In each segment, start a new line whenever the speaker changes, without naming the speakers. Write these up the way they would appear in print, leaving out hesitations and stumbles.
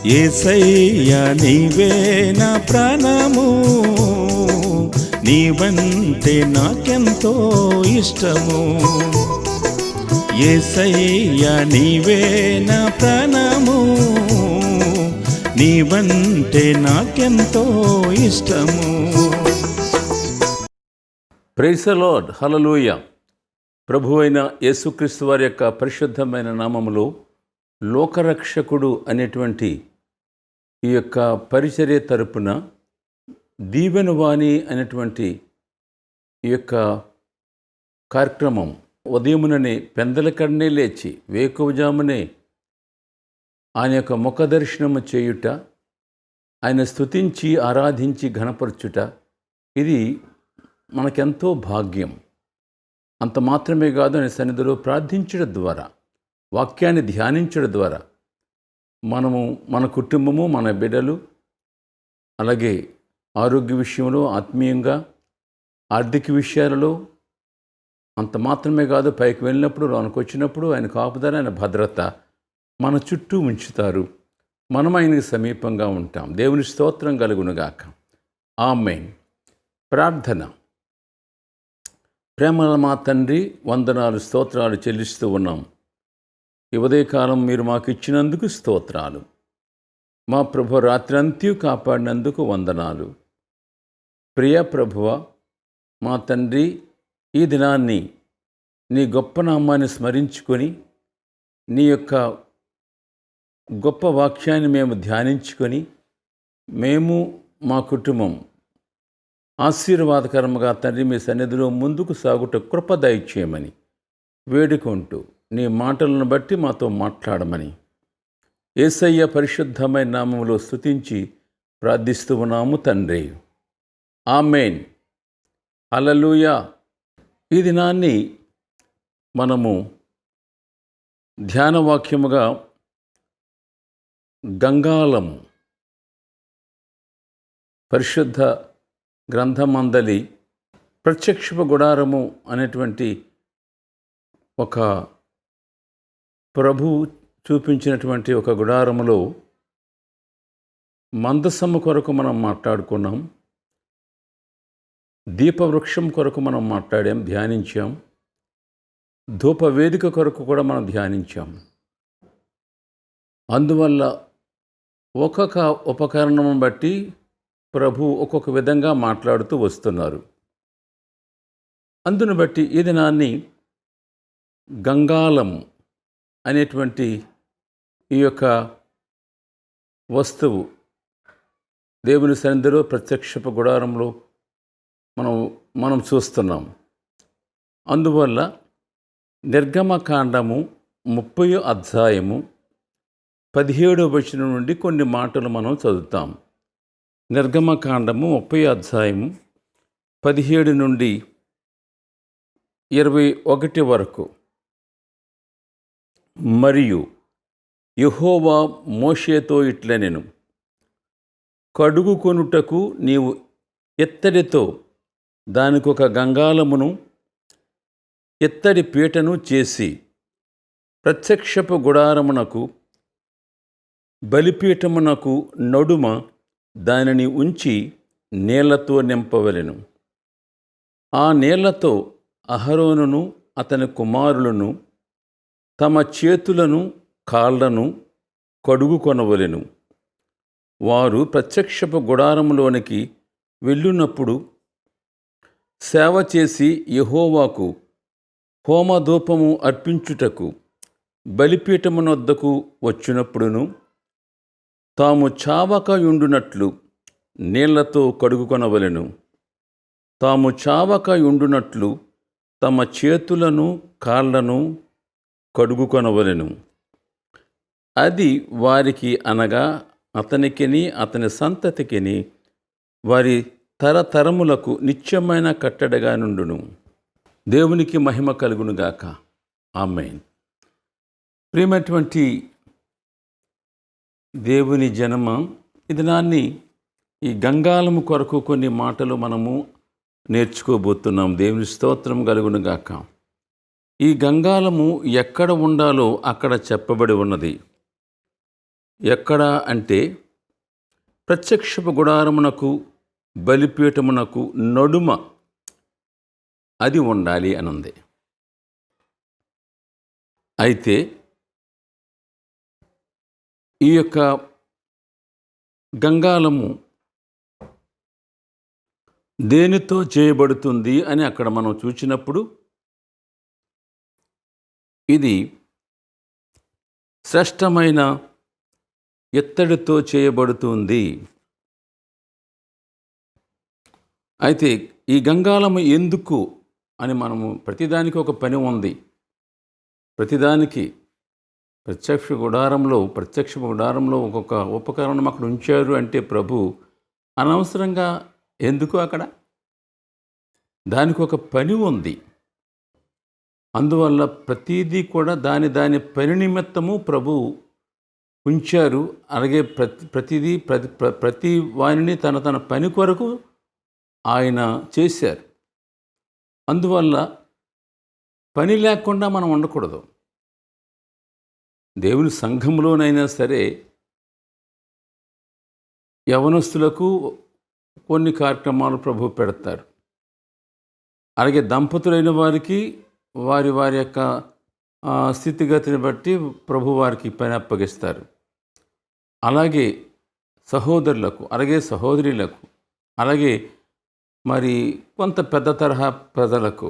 యేసయ్యా నీవే నా ప్రాణము, నీవంటే నాకెంతో ఇష్టము. యేసయ్యా నీవే నా ప్రాణము, నీవంటే నాకెంతో ఇష్టము.
ప్రైజ్ ది లార్డ్, హల్లెలూయా. ప్రభువైన యేసుక్రీస్తు వారి యొక్క పరిశుద్ధమైన నామములో లోకరక్షకుడు అనేటువంటి ఈ యొక్క పరిచర్య తరపున దీవెనవాణి అనేటువంటి ఈ యొక్క కార్యక్రమం ఉదయముననే పెందలకడనే లేచి వేకువజామునే ఆయన యొక్క ముఖ దర్శనము చేయుట, ఆయన స్తుతించి ఆరాధించి ఘనపరచుట, ఇది మనకెంతో భాగ్యం. అంత మాత్రమే కాదు, ఆయన సన్నిధిలో ప్రార్థించడం ద్వారా, వాక్యాన్ని ధ్యానించడం ద్వారా మనము, మన కుటుంబము, మన బిడ్డలు, అలాగే ఆరోగ్య విషయంలో, ఆత్మీయంగా, ఆర్థిక విషయాలలో, అంత మాత్రమే కాదు, పైకి వెళ్ళినప్పుడు, లోనికి వచ్చినప్పుడు ఆయన కాపుదల, ఆయన భద్రత మన చుట్టూ ఉంచుతారు. మనం ఆయనకి సమీపంగా ఉంటాం. దేవుని స్తోత్రం కలుగునుగాక. ఆమేన్. ప్రార్థన. ప్రేమల మా తండ్రి, వందనాలు, స్తోత్రాలు చెల్లిస్తూ ఉన్నాం. ఈ ఉదయకాలం మీరు మాకు ఇచ్చినందుకు స్తోత్రాలు. మా ప్రభు రాత్రంతా కాపాడినందుకు వందనాలు. ప్రియ ప్రభువ, మా తండ్రి, ఈ దినాన్ని నీ గొప్ప నామాన్ని స్మరించుకొని, నీ యొక్క గొప్ప వాక్యాన్ని మేము ధ్యానించుకొని, మేము మా కుటుంబం ఆశీర్వాదకరముగా తండ్రి మీ సన్నిధిలో ముందుకు సాగుట కృప దయచేయమని వేడుకుంటూ, నీ మాటలను బట్టి మాతో మాట్లాడమని యేసయ్య పరిశుద్ధమైన నామములో స్తుతించి ప్రార్థిస్తూ ఉన్నాము తండ్రి. ఆమేన్. హల్లెలూయా. ఈ దినాన్ని మనము ధ్యానవాక్యముగా గంగాళం పరిశుద్ధ గ్రంథమందలి ప్రత్యక్షపు గుడారము అనేటువంటి ఒక ప్రభు చూపించినటువంటి ఒక గుడారములో మందసము కొరకు మనం మాట్లాడుకున్నాం. దీపవృక్షం కొరకు మనం మాట్లాడాం, ధ్యానించాం. ధూపవేదిక కొరకు కూడా మనం ధ్యానించాం. అందువల్ల ఒక్కొక్క ఉపకరణం బట్టి ప్రభు ఒక్కొక్క విధంగా మాట్లాడుతూ వస్తున్నారు. అందును బట్టి ఈ దినాన్ని గంగాళం అనేటువంటి ఈ యొక్క వస్తువు దేవుని సన్నిధిలో ప్రత్యక్షపు గుడారంలో మనం చూస్తున్నాం. అందువల్ల నిర్గమకాండము 30వ అధ్యాయము 17వ వచనం నుండి కొన్ని మాటలు మనం చదువుతాం. నిర్గమకాండము 30వ అధ్యాయము 17 నుండి 21 వరకు. మరియు యెహోవా మోషేతో ఇట్లనెను, కడుగుకొనుటకు నీవు ఇత్తడితో దానికొక గంగాళమును, ఇత్తడి పీటను చేసి ప్రత్యక్షపు గుడారమునకు బలిపీఠమునకు నడుమ దానిని ఉంచి నీళ్లతో నింపవలెను. ఆ నీళ్లతో అహరోనును అతని కుమారులను తమ చేతులను కాళ్లను కడుగుకొనవలెను. వారు ప్రత్యక్షపు గుడారములోనికి వెళ్ళినప్పుడు సేవ చేసి యెహోవాకు హోమధూపము అర్పించుటకు బలిపీఠమునొద్దకు వచ్చినప్పుడును తాము చావకయుండునట్లు నీళ్లతో కడుగుకొనవలెను. తాము చావకయుండునట్లు తమ చేతులను కాళ్లను కడుగుకొనవలెను. అది వారికి అనగా అతనికిని అతని సంతతికిని వారి తరతరములకు నిత్యమైన కట్టడగా నుండును. దేవునికి మహిమ కలుగునుగాక. ఆమేన్. ప్రియమైనటువంటి దేవుని జనమ, ఈ దినాన్ని ఈ గంగాళము కొరకు కొన్ని మాటలు మనము నేర్చుకోబోతున్నాం. దేవుని స్తోత్రం కలుగునుగాక. ఈ గంగాళము ఎక్కడ ఉండాలో అక్కడ చెప్పబడి ఉన్నది. ఎక్కడ అంటే ప్రత్యక్షపు గుడారమునకు బలిపీఠమునకు నడుమ అది ఉండాలి అని ఉంది. అయితే ఈ యొక్క గంగాళము దేనితో చేయబడుతుంది అని అక్కడ మనం చూసినప్పుడు ఇది శ్రేష్టమైన ఇత్తడితో చేయబడుతుంది. అయితే ఈ గంగాళము ఎందుకు అని మనము ప్రతిదానికి ఒక పని ఉంది. ప్రతిదానికి ప్రత్యక్ష గుడారంలో ఒక్కొక్క ఉపకరణం అక్కడ ఉంచారు అంటే ప్రభు అనవసరంగా ఎందుకు అక్కడ దానికి ఒక పని ఉంది. అందువల్ల ప్రతిదీ కూడా దాని పని నిమిత్తము ప్రభు ఉంచారు. అలాగే ప్రతి వారిని తన పని కొరకు ఆయన చేశారు. అందువల్ల పని లేకుండా మనం ఉండకూడదు. దేవుని సంఘంలోనైనా సరే యవనస్తులకు కొన్ని కార్యక్రమాలు ప్రభు పెడతారు. అలాగే దంపతులైన వారికి వారి యొక్క స్థితిగతిని బట్టి ప్రభు వారికి పని అప్పగిస్తారు. అలాగే సహోదరులకు, అలాగే సహోదరులకు, అలాగే మరి కొంత పెద్ద తరహా ప్రజలకు.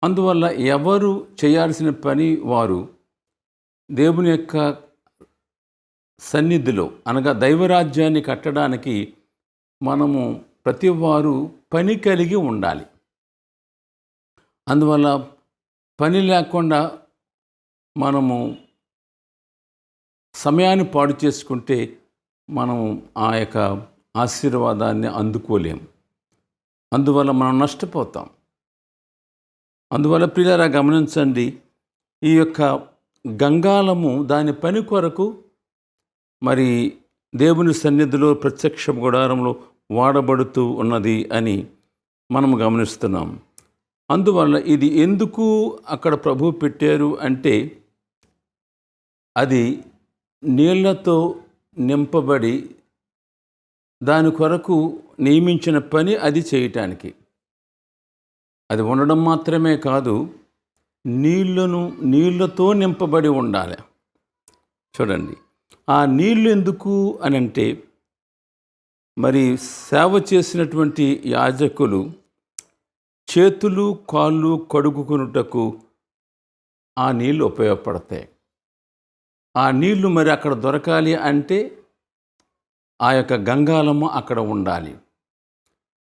అందువల్ల ఎవరు చేయాల్సిన పని వారు దేవుని యొక్క సన్నిధిలో అనగా దైవరాజ్యాన్ని కట్టడానికి మనము ప్రతి వారు పని కలిగి ఉండాలి. అందువల్ల పని లేకుండా మనము సమయాన్ని పాడు చేసుకుంటే మనము ఆ యొక్క ఆశీర్వాదాన్ని అందుకోలేము. అందువల్ల మనం నష్టపోతాం. అందువల్ల ప్రియులారా గమనించండి, ఈ యొక్క గంగాళము దాని పని కొరకు మరి దేవుని సన్నిధిలో ప్రత్యక్ష గుడారంలో వాడబడుతూ ఉన్నది అని మనం గమనిస్తున్నాం. అందువల్ల ఇది ఎందుకు అక్కడ ప్రభు పెట్టారు అంటే అది నీళ్లతో నింపబడి దాని కొరకు నియమించిన పని అది చేయటానికి. అది ఉండడం మాత్రమే కాదు, నీళ్లతో నింపబడి ఉండాలి. చూడండి, ఆ నీళ్ళు ఎందుకు అని అంటే మరి సేవ చేసినటువంటి యాజకులు చేతులు కాళ్ళు కడుగుకొనుటకు ఆ నీళ్ళు ఉపయోగపడతాయి. ఆ నీళ్లు మరి అక్కడ దొరకాలి అంటే ఆ యొక్క గంగాళము అక్కడ ఉండాలి.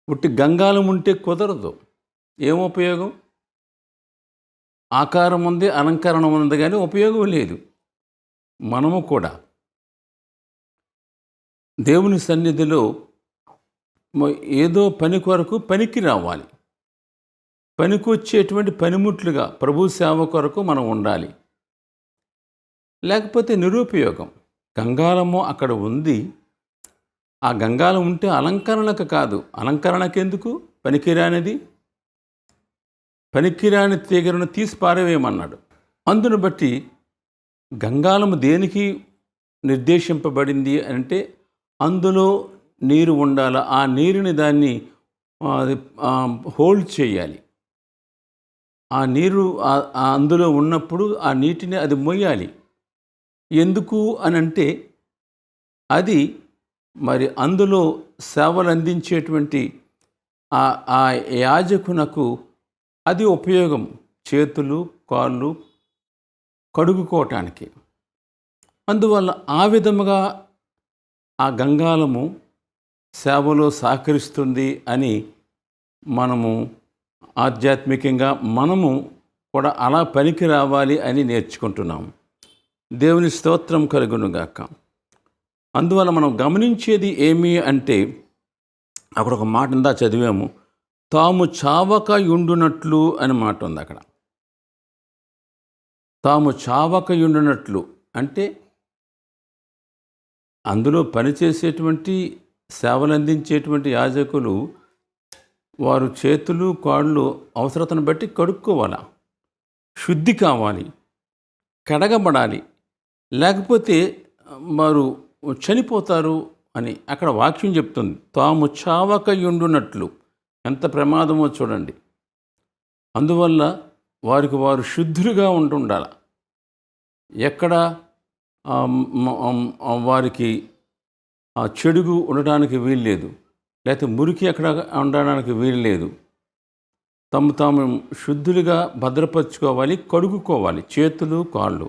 ఉట్టి గంగాళం ఉంటే కుదరదు. ఏం ఉపయోగం? ఆకారం ఉంది, అలంకరణ ఉంది, కానీ ఉపయోగం లేదు. మనము కూడా దేవుని సన్నిధిలో ఏదో పని కొరకు పనికి రావాలి. పనికి వచ్చేటువంటి పనిముట్లుగా ప్రభు సేవ కొరకు మనం ఉండాలి. లేకపోతే నిరుపయోగం. గంగాళము అక్కడ ఉంది. ఆ గంగాళం ఉంటే అలంకరణకు కాదు. అలంకరణకు ఎందుకు? పనికిరానిది. పనికిరాని తీగలను తీసి పారవేయమన్నాడు. అందును బట్టి గంగాళము దేనికి నిర్దేశింపబడింది అంటే అందులో నీరు ఉండాలి. ఆ నీరుని దాన్ని హోల్డ్ చేయాలి. ఆ నీరు అందులో ఉన్నప్పుడు ఆ నీటిని అది మొయ్యాలి. ఎందుకు అనంటే అది మరి అందులో సేవలు అందించేటువంటి ఆ యాజకునకు అది ఉపయోగం. చేతులు కాళ్ళు కడుగుకోవటానికి. అందువల్ల ఆ విధముగా ఆ గంగాళము సేవలో సహకరిస్తుంది అని మనము ఆధ్యాత్మికంగా మనము కూడా అలా పనికి రావాలి అని నేర్చుకుంటున్నాము. దేవుని స్తోత్రం కలుగునుగాక. అందువల్ల మనం గమనించేది ఏమి అంటే అక్కడ ఒక మాట ఉందా చదివాము, తాము చావక యుండునట్లు అని మాట ఉంది అక్కడ. తాము చావక యుండునట్లు అంటే అందులో పనిచేసేటువంటి సేవలు అందించేటువంటి యాజకులు వారు చేతులు కాళ్ళు అవసరతను బట్టి కడుక్కోవాలి, శుద్ధి కావాలి, కడగబడాలి. లేకపోతే వారు చనిపోతారు అని అక్కడ వాక్యం చెప్తుంది. తాము చావకయుండునట్లు. ఎంత ప్రమాదమో చూడండి. అందువల్ల వారికి వారు శుద్ధులుగా ఉంటుండాలి. ఎక్కడ వారికి చెడుగు ఉండడానికి వీల్లేదు, లేకపోతే మురికి ఎక్కడ ఉండడానికి వీల్లేదు. తాము శుద్ధులుగా భద్రపరచుకోవాలి, కడుగుకోవాలి చేతులు కాళ్ళు.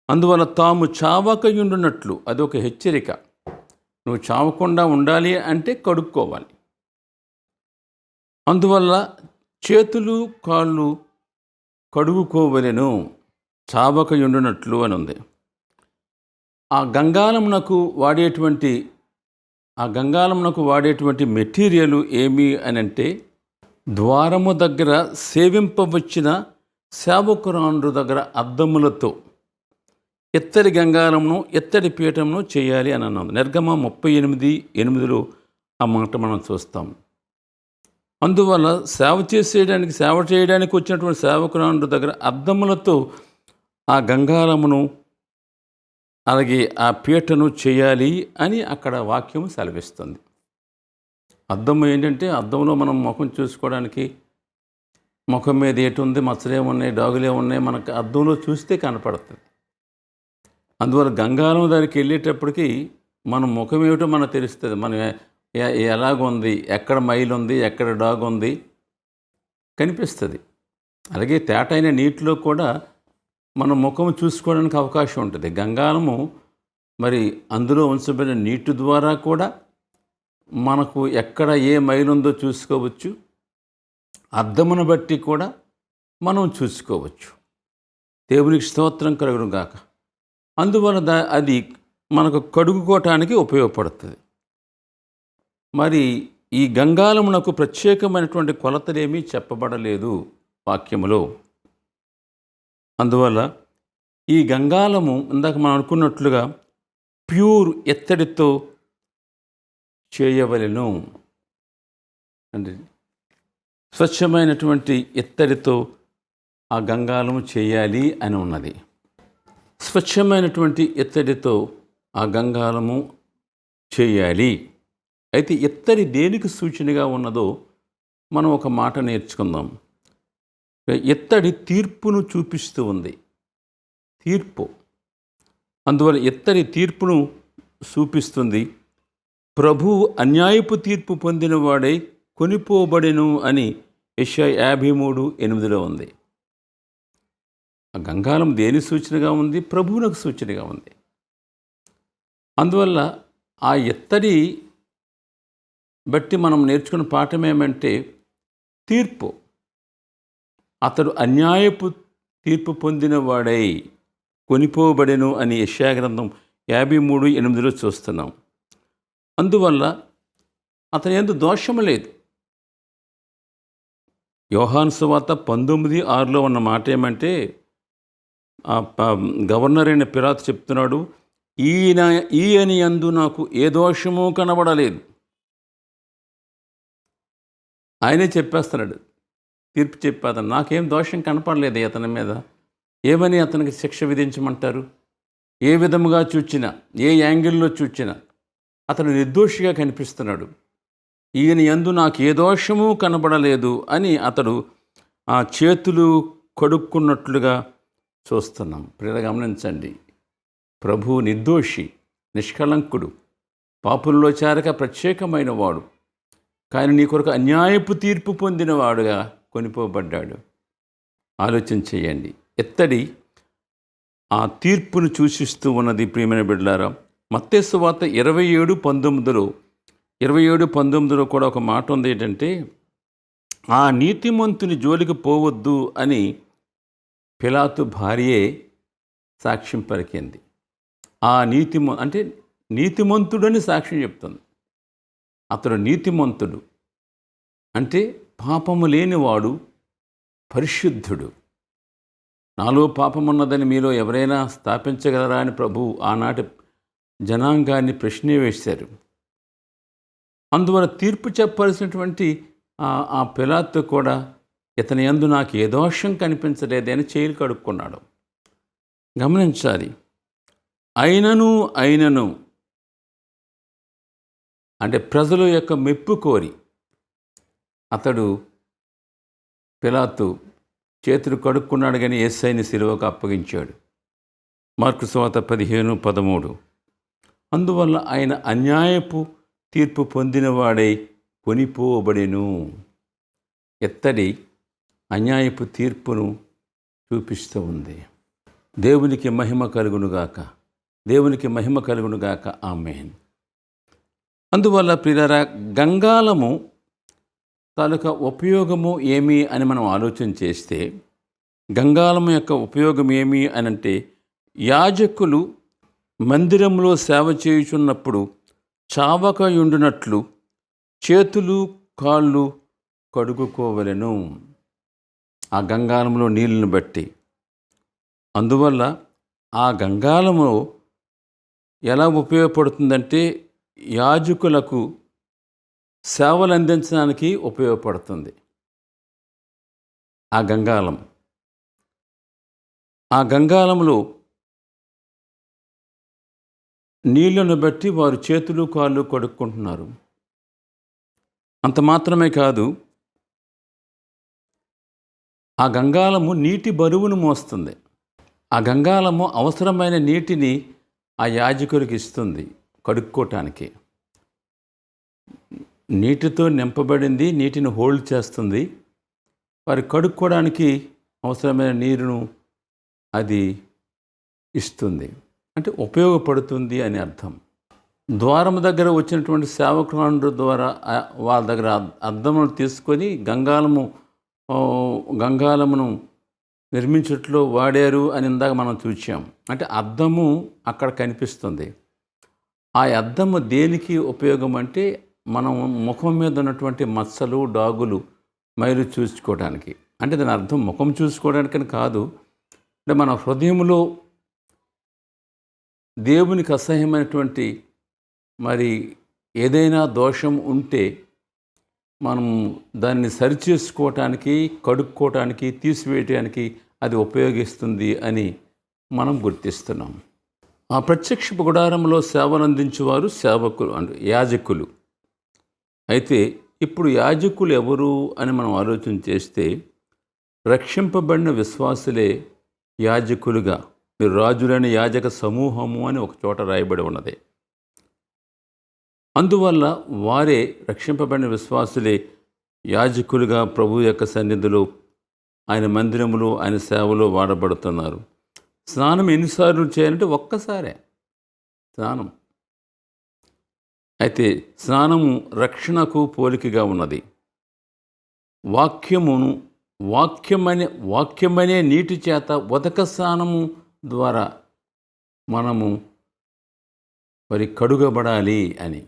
అందువల్ల తాము చావకయుండునట్లు, అదొక హెచ్చరిక. నువ్వు చావకుండా ఉండాలి అంటే కడుక్కోవాలి. అందువల్ల చేతులు కాళ్ళు కడుగుకోవలెను, చావకయుండునట్లు అని ఉంది. ఆ గంగాళమునకు వాడేటువంటి మెటీరియల్ ఏమి అని అంటే, ద్వారము దగ్గర సేవింపవచ్చిన సేవకురాండ్రు దగ్గర అద్దములతో ఎత్తడి గంగాళమును ఎత్తడి పీఠమును చేయాలి అని అన్నది. నిర్గమ 38:8 ఆ మాట మనం చూస్తాం. అందువల్ల సేవ చేయడానికి వచ్చినటువంటి సేవకురాండ్రు దగ్గర అద్దములతో ఆ గంగాళమును అలాగే ఆ పీటను చేయాలి అని అక్కడ వాక్యం సెలవిస్తుంది. అద్దం ఏంటంటే, అద్దంలో మనం ముఖం చూసుకోవడానికి, ముఖం మీద ఏటుంది, మచ్చలేమున్నాయి, డాగులేమున్నాయి, మనకు అద్దంలో చూస్తే కనపడుతుంది. అందువల్ల గంగాళం దగ్గరికి వెళ్ళేటప్పటికి మన ముఖం ఏమిటో మనకు తెలుస్తుంది. మనం ఎలాగుంది, ఎక్కడ మైలు ఉంది, ఎక్కడ డాగ్ ఉంది కనిపిస్తుంది. అలాగే తేటైన నీటిలో కూడా మన ముఖం చూసుకోవడానికి అవకాశం ఉంటుంది. గంగాళము మరి అందులో ఉంచబడిన నీటి ద్వారా కూడా మనకు ఎక్కడ ఏ మైలు ఉందో చూసుకోవచ్చు. అద్దమును బట్టి కూడా మనం చూసుకోవచ్చు. దేవునికి స్తోత్రం కలుగును గాక. అందువల్ల అది మనకు కడుగుకోవటానికి ఉపయోగపడుతుంది. మరి ఈ గంగాళమునకు ప్రత్యేకమైనటువంటి కొలతలేమీ చెప్పబడలేదు వాక్యములో. అందువల్ల ఈ గంగాళము ఇందాక మనం అనుకున్నట్లుగా ప్యూర్ ఎత్తడితో చేయవలెను అంటే, స్వచ్ఛమైనటువంటి ఎత్తడితో ఆ గంగాళము చేయాలి అని ఉన్నది. స్వచ్ఛమైనటువంటి ఎత్తడితో ఆ గంగాళము చేయాలి. అయితే ఎత్తడి దేనికి సూచనగా ఉన్నదో మనం ఒక మాట నేర్చుకుందాం. ఎత్తడి తీర్పును చూపిస్తూ ఉంది. తీర్పు. అందువల్ల ఎత్తడి తీర్పును చూపిస్తుంది. ప్రభువు అన్యాయపు తీర్పు పొందినవాడై కొనిపోబడెను అని యెషయా 53:8 ఉంది. ఆ గంగాళం దేని సూచనగా ఉంది? ప్రభువునకు సూచనగా ఉంది. అందువల్ల ఆ ఎత్తడి బట్టి మనం నేర్చుకున్న పాఠం ఏమంటే, తీర్పు. అతడు అన్యాయపు తీర్పు పొందినవాడై కొనిపోబడెను అని యెషయా గ్రంథం 53:8 చూస్తున్నాం. అందువల్ల అతని యందు దోషము లేదు. యోహాను సువార్త 19:6 ఉన్న మాట ఏమంటే, గవర్నర్ అయిన పిలాతు చెప్తున్నాడు, ఈయన యందు నాకు ఏ దోషము కనబడలేదు. ఆయనే చెప్పేస్తున్నాడు, తీర్పు చెప్పేతను, నాకేం దోషం కనపడలేదు అతని మీద. ఏమని అతనికి శిక్ష విధించమంటారు? ఏ విధముగా చూచినా, ఏ యాంగిల్లో చూచినా అతను నిర్దోషిగా కనిపిస్తున్నాడు. ఈయన యందు నాకు ఏ దోషము కనబడలేదు అని అతడు ఆ చేతులు కడుక్కున్నట్లుగా చూస్తున్నాం. ప్రియులారా గమనించండి, ప్రభువు నిర్దోషి, నిష్కళంకుడు, పాపుల్లో చేరక ప్రత్యేకమైన వాడు. కానీ నీ కొరకు అన్యాయపు తీర్పు పొందినవాడుగా కొనిపోబడ్డాడు. ఆలోచన చేయండి. ఎత్తడి ఆ తీర్పును సూచిస్తూ ఉన్నది. ప్రియమైన బిడ్డలారా, మత్తయి సువార్త 27:19 కూడా ఒక మాట ఉంది. ఏంటంటే, ఆ నీతిమంతుని జోలికి పోవద్దు అని పిలాతు భార్యే సాక్ష్యం పలికింది. ఆ నీతిమంతుడని సాక్ష్యం చెప్తుంది. అతడు నీతిమంతుడు అంటే పాపము లేనివాడు, పరిశుద్ధుడు. నాలో పాపమున్నదని మీలో ఎవరైనా స్థాపించగలరా అని ప్రభువు ఆనాటి జనాంగాన్ని ప్రశ్న వేశారు. అందువల్ల తీర్పు చెప్పాల్సినటువంటి ఆ పిలాతు కూడా ఇతని యందు నాకు ఏ దోషం కనిపించలేదని చేతులు కడుక్కున్నాడు. గమనించాలి, అయినను అంటే ప్రజల యొక్క మెప్పు కోరి అతడు పిలాతు చేతులు కడుక్కున్నాడు, కానీ యేసయ్యని సిలువకు అప్పగించాడు. మార్కు సువార్త 15:13. అందువల్ల ఆయన అన్యాయపు తీర్పు పొందినవాడై కొనిపోబడెను. ఎత్తడి అన్యాయపు తీర్పును చూపిస్తూ ఉంది. దేవునికి మహిమ కలుగునుగాక, దేవునికి మహిమ కలుగునుగాక. ఆమేన్. అందువల్ల ప్రియులారా, గంగాళము తాలూకా ఉపయోగము ఏమి అని మనం ఆలోచన చేస్తే, గంగాళము యొక్క ఉపయోగం ఏమి అని అంటే, యాజకులు మందిరంలో సేవ చేయుచున్నప్పుడు చావకయుండునట్లు చేతులు కాళ్ళు కడుగుకోవలెను ఆ గంగాళంలో నీళ్ళను బట్టి. అందువల్ల ఆ గంగాళము ఎలా ఉపయోగపడుతుందంటే, యాజకులకు సేవలు అందించడానికి ఉపయోగపడుతుంది ఆ గంగాళం. ఆ గంగాళంలో నీళ్లను బట్టి వారు చేతులు కాళ్ళు కడుక్కుంటున్నారు. అంత మాత్రమే కాదు, ఆ గంగాళము నీటి బరువును మోస్తుంది. ఆ గంగాళము అవసరమైన నీటిని ఆ యాజకుడికి ఇస్తుంది కడుక్కోవటానికి. నీటితో నింపబడింది, నీటిని హోల్డ్ చేస్తుంది. వారి కడుక్కోవడానికి అవసరమైన నీరును అది ఇస్తుంది, అంటే ఉపయోగపడుతుంది అని అర్థం. ద్వారం దగ్గర వచ్చినటువంటి సేవకుల ద్వారా వాళ్ళ దగ్గర అద్దమును తీసుకొని గంగాళమును నిర్మించట్లో వాడారు అని ఇందాక మనం చూసాం. అంటే అద్దము అక్కడ కనిపిస్తుంది. ఆ అద్దము దేనికి ఉపయోగం అంటే, మనం ముఖం మీద ఉన్నటువంటి మచ్చలు, డాగులు, మైలు చూసుకోవడానికి. అంటే దాని అర్థం ముఖం చూసుకోవడానికని కాదు, అంటే మన హృదయంలో దేవునికి అసహ్యమైనటువంటి మరి ఏదైనా దోషం ఉంటే మనం దాన్ని సరిచేసుకోవటానికి, కడుక్కోవటానికి, తీసివేయటానికి అది ఉపయోగిస్తుంది అని మనం గుర్తిస్తున్నాం. ఆ ప్రత్యక్ష గుడారంలో సేవలు అందించేవారు సేవకులు అంటే యాజకులు. అయితే ఇప్పుడు యాజకులు ఎవరు అని మనం ఆలోచన చేస్తే, రక్షింపబడిన విశ్వాసులే యాజకులుగా, మీరు రాజులైన యాజక సమూహము అని ఒక చోట రాయబడి ఉన్నది. అందువల్ల వారే, రక్షింపబడిన విశ్వాసులే యాజకులుగా ప్రభు యొక్క సన్నిధిలో, ఆయన మందిరములో, ఆయన సేవలో వాడబడుతున్నారు. స్నానం ఎన్నిసార్లు చేయాలంటే ఒక్కసారే స్నానం. అయితే స్నానము రక్షణకు పోలికగా ఉన్నది. వాక్యమనే నీటి చేత ఉదక స్నానము ద్వారా మనము మరి కడుగబడాలి అని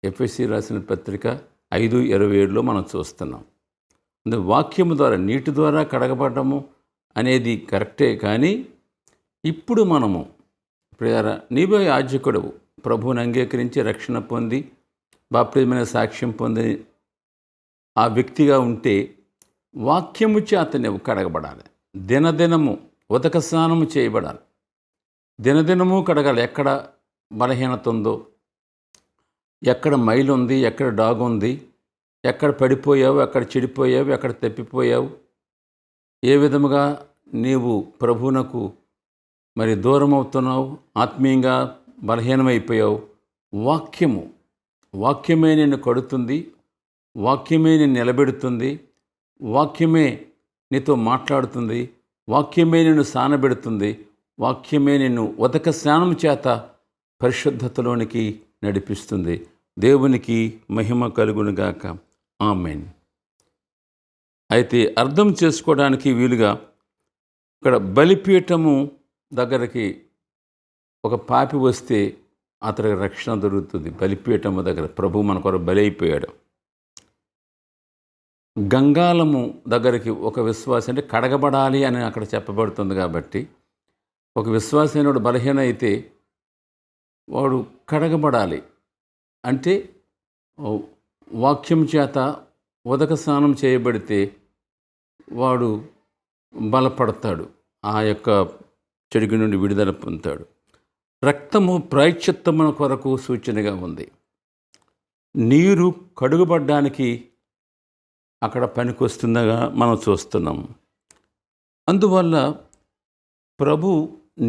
ఎఫెసీ రాసిన పత్రిక 5:27లో మనం చూస్తున్నాం. అంటే వాక్యము ద్వారా, నీటి ద్వారా కడగబడము అనేది కరెక్టే. కానీ ఇప్పుడు మనము నీవే యాజకుడు, ప్రభువుని అంగీకరించి రక్షణ పొంది బాప్తిజమైన సాక్ష్యం పొంది ఆ వ్యక్తిగా ఉంటే వాక్యము చేత నువ్వు కడగబడాలి. దినదినము ఉదక స్నానము చేయబడాలి. దినదినము కడగాలి. ఎక్కడ బలహీనత ఉందో, ఎక్కడ మైలు ఉంది, ఎక్కడ డాగు ఉంది, ఎక్కడ పడిపోయావు, ఎక్కడ చెడిపోయావు, ఎక్కడ తప్పిపోయావు, ఏ విధముగా నీవు ప్రభువునకు మరి దూరం అవుతున్నావు, ఆత్మీయంగా బలహీనమైపోయావు. వాక్యమే నిన్ను కడుతుంది, వాక్యమే నిన్ను నిలబెడుతుంది, వాక్యమే నీతో మాట్లాడుతుంది, వాక్యమే నిన్ను సానబెడుతుంది, వాక్యమే నిన్ను ఉదక స్నానం చేత పరిశుద్ధతలోనికి నడిపిస్తుంది. దేవునికి మహిమ కలుగునుగాక. ఆమేన్. అయితే అర్థం చేసుకోవడానికి వీలుగా ఇక్కడ బలిపీఠము దగ్గరికి ఒక పాపి వస్తే అతనికి రక్షణ దొరుకుతుంది. బలిపీఠము దగ్గర ప్రభు మన కొరకు బలి అయిపోయాడు. గంగాళము దగ్గరికి ఒక విశ్వాసి, అంటే కడగబడాలి అని అక్కడ చెప్పబడుతుంది కాబట్టి, ఒక విశ్వాసైనడు బలహీన అయితే వాడు కడగబడాలి. అంటే వాక్యం చేత ఉదక స్నానం చేయబడితే వాడు బలపడతాడు, ఆ యొక్క చెడుగు నుండి విడుదల పొందుతాడు. రక్తము ప్రాయశ్చిత్తమున కొరకు సూచనగా ఉంది. నీరు కడుగుబడ్డానికి అక్కడ పనికొస్తుండగా మనం చూస్తున్నాం. అందువల్ల ప్రభు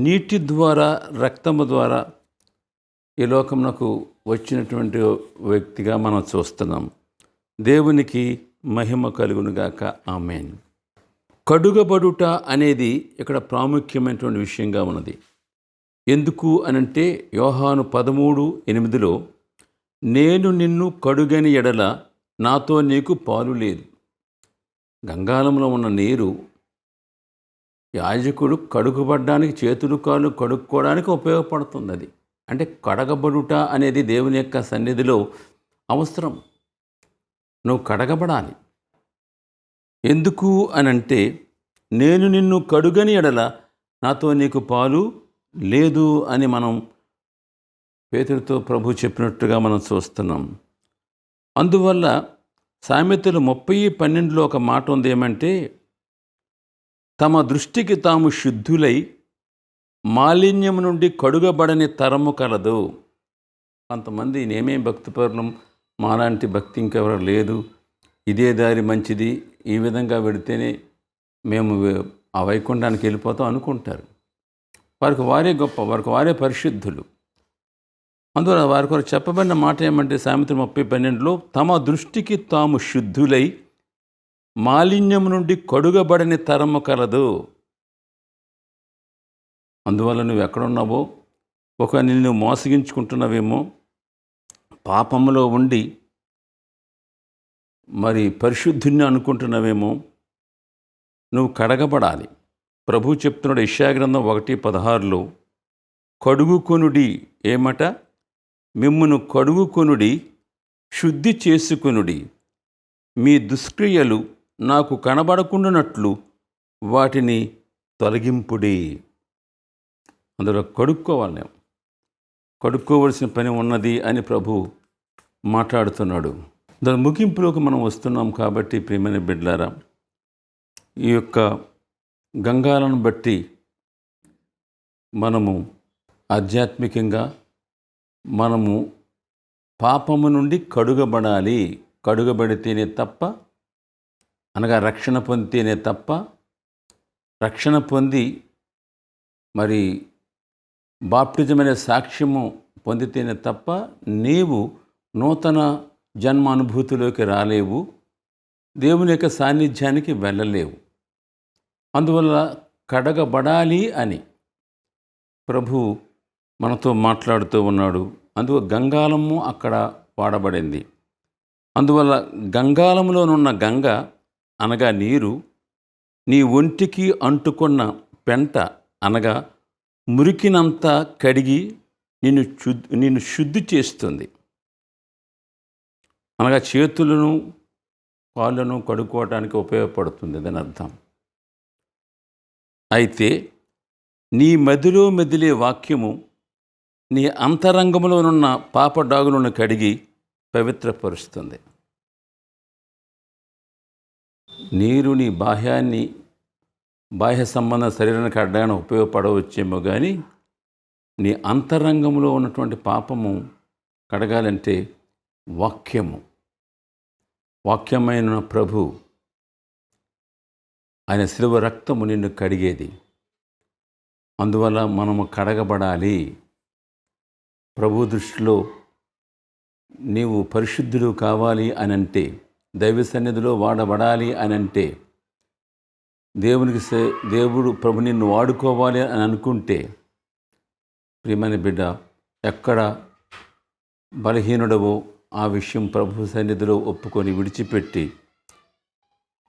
నీటి ద్వారా, రక్తము ద్వారా ఈ లోకమునకు వచ్చినటువంటి వ్యక్తిగా మనం చూస్తున్నాం. దేవునికి మహిమ కలుగునుగాక. ఆమేన్. కడుగబడుట అనేది ఇక్కడ ప్రాముఖ్యమైనటువంటి విషయంగా ఉన్నది. ఎందుకు అనంటే యోహాను 13:8 నేను నిన్ను కడుగని ఎడల నాతో నీకు పాలు లేదు. గంగాళంలో ఉన్న నీరు యాజకుడు కడుగుబడ్డానికి, చేతులు కాళ్ళు కడుక్కోవడానికి ఉపయోగపడుతుంది. అది అంటే కడగబడుట అనేది దేవుని యొక్క సన్నిధిలో అవసరం. నువ్వు కడగబడాలి. ఎందుకు అనంటే నేను నిన్ను కడుగని ఎడల నాతో నీకు పాలు లేదు అని మనం పేతురుతో ప్రభు చెప్పినట్టుగా మనం చూస్తున్నాం. అందువల్ల సామెతలు 30:12 ఒక మాట ఉంది. ఏమంటే తమ దృష్టికి తాము శుద్ధులై మాలిన్యం నుండి కడుగబడని తరము కలదు. కొంతమంది నేమేం భక్తిపరులం, మాలాంటి భక్తి ఇంకెవరు లేదు, ఇదే దారి మంచిది, ఈ విధంగా వెడితేనే మేము ఆ వైకుంఠానికి వెళ్ళిపోతాం అనుకుంటారు. వారికి వారే గొప్ప, వారికి వారే పరిశుద్ధులు. అందువల్ల వారి కొరకు చెప్పబడిన మాట ఏమంటే సామెతలు 30:12 తమ దృష్టికి తాము శుద్ధులై మాలిన్యం నుండి కడుగబడని తరము కలదు. అందువల్ల నువ్వు ఎక్కడున్నావో, ఒక నిన్ను మోసగించుకుంటున్నావేమో, పాపంలో ఉండి మరి పరిశుద్ధుని అనుకుంటున్నావేమో, నువ్వు కడగబడాలి. ప్రభు చెప్తున్నాడు యెషయా గ్రంథం 1:16 కడుగుకొనుడి, ఏమట మిమ్మును కడుగుకొనుడి, శుద్ధి చేసుకొనుడి, మీ దుష్క్రియలు నాకు కనబడకుండానట్లు వాటిని తొలగింపుడి. అందులో కడుక్కోవాలి, కడుక్కోవలసిన పని ఉన్నది అని ప్రభు మాట్లాడుతున్నాడు. దాని ముగింపులోకి మనం వస్తున్నాం. కాబట్టి ప్రియమైన బిడ్డలారా, ఈ యొక్క గంగాలను బట్టి మనము ఆధ్యాత్మికంగా మనము పాపము నుండి కడుగబడాలి. కడుగబడితేనే తప్ప, అనగా రక్షణ పొందితేనే తప్ప, రక్షణ పొంది మరి బాప్టిజం అనే సాక్ష్యము పొందితేనే తప్ప నీవు నూతన జన్మ అనుభూతిలోకి రాలేవు, దేవుని యొక్క సాన్నిధ్యానికి వెళ్ళలేవు. అందువల్ల కడగబడాలి అని ప్రభు మనతో మాట్లాడుతూ ఉన్నాడు. అందుకు గంగాళము అక్కడ వాడబడింది. అందువల్ల గంగాళంలోనున్న గంగ అనగా నీరు నీ ఒంటికి అంటుకున్న పెంట అనగా మురికినంతా కడిగి నిన్ను శుద్ధి చేస్తుంది. అనగా చేతులను కాళ్ళను కడుక్కోవడానికి ఉపయోగపడుతుంది దాని అర్థం. అయితే నీ మదిలో మెదిలే వాక్యము నీ అంతరంగంలోనున్న పాపడాగులను కడిగి పవిత్రపరుస్తుంది. నీరు నీ బాహ్య సంబంధ శరీరానికి అడ్డానికి ఉపయోగపడవచ్చేమో కానీ నీ అంతరంగంలో ఉన్నటువంటి పాపము కడగాలంటే వాక్యమైన ప్రభు ఆయన శిలువ రక్తము నిన్ను కడిగేది. అందువల్ల మనము కడగబడాలి. ప్రభు దృష్టిలో నీవు పరిశుద్ధుడు కావాలి అనంటే, దైవ సన్నిధిలో వాడబడాలి అనంటే, దేవుడు ప్రభు నిన్ను వాడుకోవాలి అని అనుకుంటే, ప్రియమైన బిడ్డ, ఎక్కడ బలహీనుడవో ఆ విషయం ప్రభు సన్నిధిలో ఒప్పుకొని విడిచిపెట్టి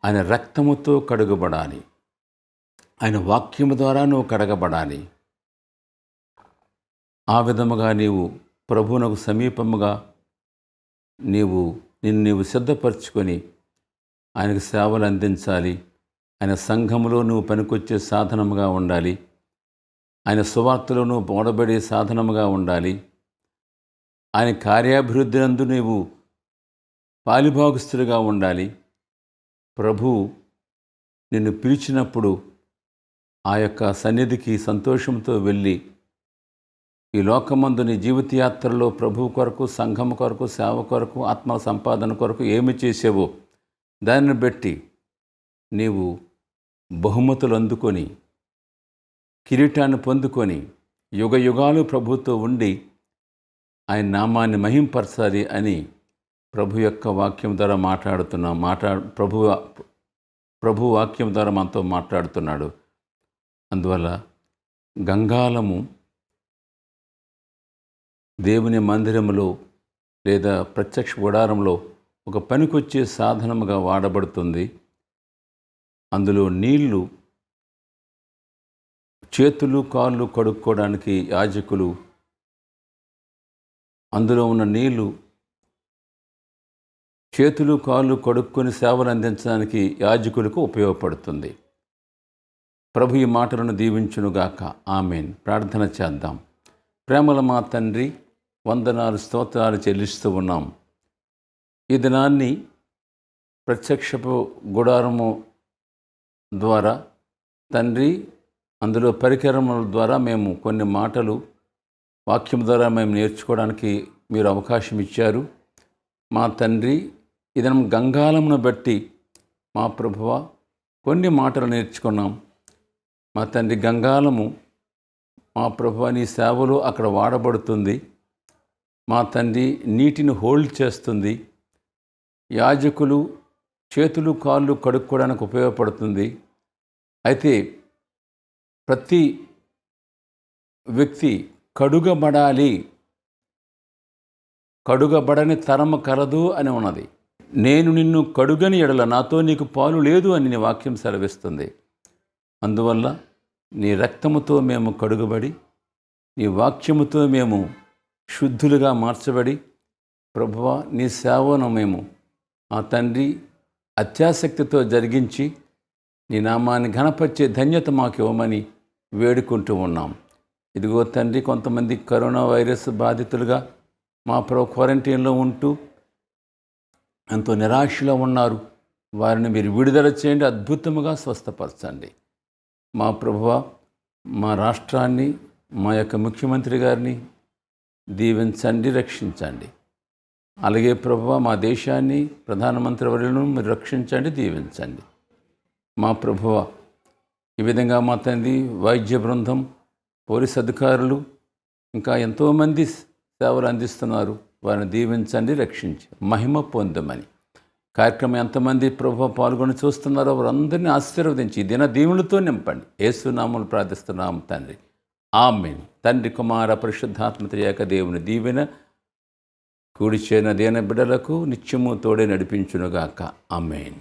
ఆయన రక్తముతో కడుగబడాలి. ఆయన వాక్యము ద్వారా నువ్వు కడగబడాలి. ఆ విధముగా నీవు ప్రభువునకు సమీపముగా నిన్ను సిద్ధపరచుకొని ఆయనకు సేవలు అందించాలి. ఆయన సంఘములో నువ్వు పనికొచ్చే సాధనముగా ఉండాలి. ఆయన సువార్తలో నువ్వు బోధపడే సాధనముగా ఉండాలి. ఆయన కార్యాభివృద్ధి నందు నీవు పాలిభాగస్తులుగా ఉండాలి. ప్రభు నిన్ను పిలిచినప్పుడు ఆ యొక్క సన్నిధికి సంతోషంతో వెళ్ళి ఈ లోకమందు నీ జీవితయాత్రలో ప్రభువు కొరకు, సంఘం కొరకు, సేవ కొరకు, ఆత్మ సంపాదన కొరకు ఏమి చేసావో దానిని బట్టి నీవు బహుమతులు అందుకొని, కిరీటాన్ని పొందుకొని యుగ యుగాలు ప్రభుతో ఉండి ఆయన నామాన్ని మహింపరచాలి అని ప్రభు యొక్క వాక్యం ద్వారా ప్రభు వాక్యం ద్వారా మనతో మాట్లాడుతున్నాడు. అందువల్ల గంగాళము దేవుని మందిరంలో లేదా ప్రత్యక్ష గుడారంలో ఒక పనికొచ్చే సాధనముగా వాడబడుతుంది. అందులో నీళ్లు చేతులు కాళ్ళు కడుక్కోవడానికి యాజకులు, అందులో ఉన్న నీళ్లు చేతులు కాళ్ళు కడుక్కొని సేవలు అందించడానికి యాజకులకు ఉపయోగపడుతుంది. ప్రభు ఈ మాటలను దీవించునుగాక. ఆమేన్. ప్రార్థన చేద్దాం. ప్రేమల మా తండ్రి, వందనాలు స్తోత్రాలు చెల్లిస్తూ ఉన్నాం. ఈ దినాన్ని ప్రత్యక్షపు గుడారము ద్వారా తండ్రి, అందులో పరికరముల ద్వారా మేము కొన్ని మాటలు వాక్యం ద్వారా మేము నేర్చుకోవడానికి మీరు అవకాశం ఇచ్చారు. మా తండ్రి, ఈ దినం గంగాళమును బట్టి మా ప్రభువ కొన్ని మాటలు నేర్చుకున్నాం. మా తండ్రి, గంగాళము మా ప్రభువ నీ సేవలో అక్కడ వాడబడుతుంది. మా తండ్రి, నీటిని హోల్డ్ చేస్తుంది. యాజకులు చేతులు కాళ్ళు కడుక్కోవడానికి ఉపయోగపడుతుంది. అయితే ప్రతి వ్యక్తి కడుగబడాలి, కడుగబడని తరము కలదు అని ఉన్నది. నేను నిన్ను కడుగని ఎడల నాతో నీకు పాలు లేదు అని నీ వాక్యం సెలవిస్తుంది. అందువల్ల నీ రక్తముతో మేము కడుగబడి, నీ వాక్యముతో మేము శుద్ధులుగా మార్చబడి, ప్రభువా నీ సేవను మేము ఆ తండ్రి అత్యాసక్తితో జరిగించి నీ నామాన్ని ఘనపరిచే ధన్యత మాకు ఇవ్వమని వేడుకుంటూ ఉన్నాం. ఇదిగో తండ్రి, కొంతమంది కరోనా వైరస్ బాధితులుగా మా క్వారంటైన్లో ఉంటూ ఎంతో నిరాశలో ఉన్నారు. వారిని మీరు విడుదల చేయండి, అద్భుతముగా స్వస్థపరచండి. మా ప్రభువా, మా రాష్ట్రాన్ని, మా యొక్క ముఖ్యమంత్రి గారిని దీవించండి, రక్షించండి. అలాగే ప్రభువా, మా దేశాన్ని, ప్రధానమంత్రి వర్యులను మీరు రక్షించండి, దీవించండి. మా ప్రభువా, ఈ విధంగా మా తండ్రి వైద్య బృందం, పోలీస్ అధికారులు ఇంకా ఎంతోమంది సేవలు అందిస్తున్నారు. వారిని దీవించండి, రక్షించి మహిమ పొందమని. కార్యక్రమం ఎంతమంది ప్రభువా పాల్గొని చూస్తున్నారో వారందరినీ ఆశీర్వదించి దిన దీవులతో నింపండి. యేసు నామములో ప్రార్థిస్తున్నాం తండ్రి. ఆమేన్. తండ్రి, కుమార, పరిశుద్ధాత్మ త్రియేక దేవుని దీవెన కూడి చేరిన దేన బిడ్డలకు నిత్యము తోడే నడిపించునుగాక. ఆమేన్.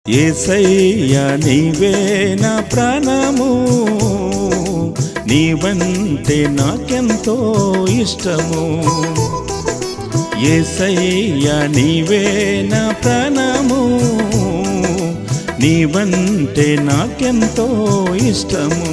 యేసయ్యా నీవే నా ప్రాణము, నీవంటే నాకెంతో ఇష్టము. యేసయ్యా నీవే నా ప్రాణము, నీవంటే నాకెంతో ఇష్టము.